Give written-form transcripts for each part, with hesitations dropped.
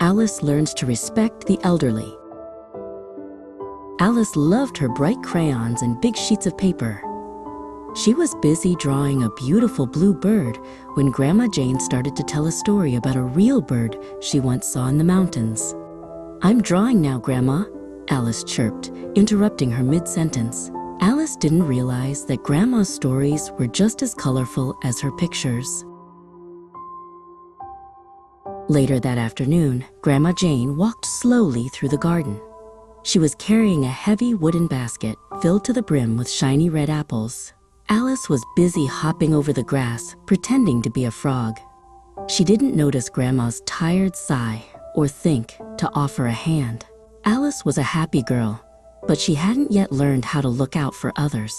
Alice learns to respect the elderly. Alice loved her bright crayons and big sheets of paper. She was busy drawing a beautiful blue bird when Grandma Jane started to tell a story about a real bird she once saw in the mountains. "I'm drawing now, Grandma," Alice chirped, interrupting her mid-sentence. Alice didn't realize that Grandma's stories were just as colorful as her pictures. Later that afternoon, Grandma Jane walked slowly through the garden. She was carrying a heavy wooden basket filled to the brim with shiny red apples. Alice was busy hopping over the grass, pretending to be a frog. She didn't notice Grandma's tired sigh or think to offer a hand. Alice was a happy girl, but she hadn't yet learned how to look out for others.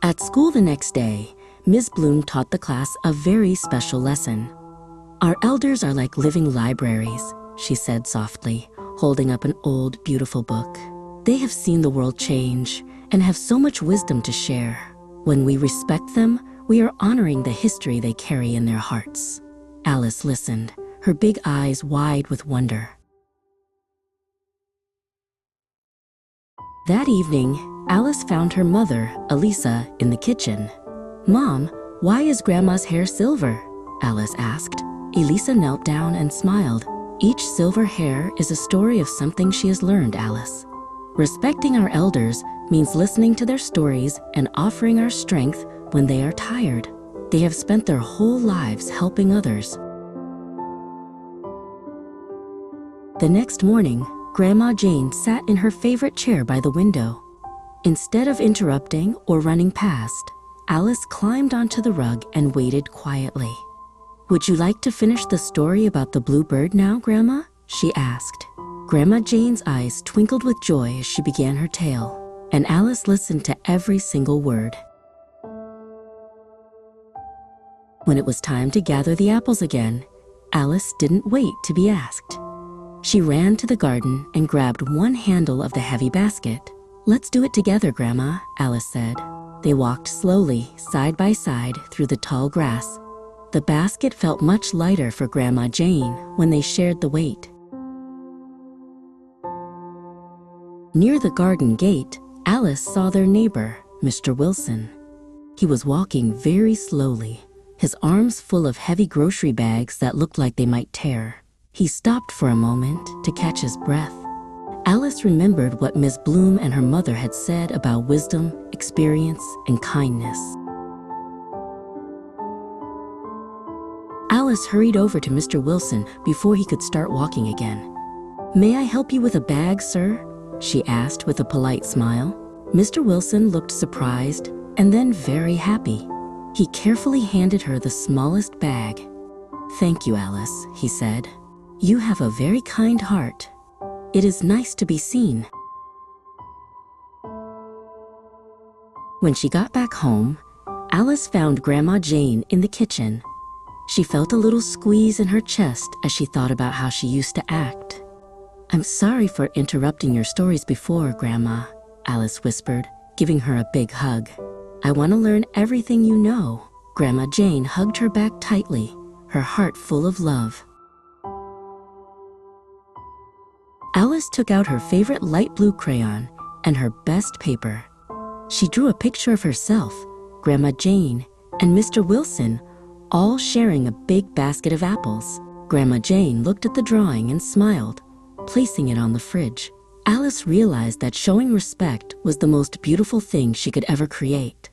At school the next day, Ms. Bloom taught the class a very special lesson. "Our elders are like living libraries," she said softly, holding up an old, beautiful book. "They have seen the world change and have so much wisdom to share. When we respect them, we are honoring the history they carry in their hearts." Alice listened, her big eyes wide with wonder. That evening, Alice found her mother, Elisa, in the kitchen. "Mom, why is Grandma's hair silver?" Alice asked. Elisa knelt down and smiled. "Each silver hair is a story of something she has learned, Alice. Respecting our elders means listening to their stories and offering our strength when they are tired. They have spent their whole lives helping others." The next morning, Grandma Jane sat in her favorite chair by the window. Instead of interrupting or running past, Alice climbed onto the rug and waited quietly. "Would you like to finish the story about the blue bird now, Grandma?" she asked. Grandma Jane's eyes twinkled with joy as she began her tale, and Alice listened to every single word. When it was time to gather the apples again, Alice didn't wait to be asked. She ran to the garden and grabbed one handle of the heavy basket. "Let's do it together, Grandma," Alice said. They walked slowly, side by side, through the tall grass. The basket felt much lighter for Grandma Jane when they shared the weight. Near the garden gate, Alice saw their neighbor, Mr. Wilson. He was walking very slowly, his arms full of heavy grocery bags that looked like they might tear. He stopped for a moment to catch his breath. Alice remembered what Miss Bloom and her mother had said about wisdom, experience, and kindness. Alice hurried over to Mr. Wilson before he could start walking again. "May I help you with a bag, sir?" she asked with a polite smile. Mr. Wilson looked surprised and then very happy. He carefully handed her the smallest bag. "Thank you, Alice," he said. "You have a very kind heart. It is nice to be seen." When she got back home, Alice found Grandma Jane in the kitchen. She felt a little squeeze in her chest as she thought about how she used to act. "I'm sorry for interrupting your stories before, Grandma," Alice whispered, giving her a big hug. "I want to learn everything you know." Grandma Jane hugged her back tightly, her heart full of love. Alice took out her favorite light blue crayon and her best paper. She drew a picture of herself, Grandma Jane, and Mr. Wilson, all sharing a big basket of apples. Grandma Jane looked at the drawing and smiled, placing it on the fridge. Alice realized that showing respect was the most beautiful thing she could ever create.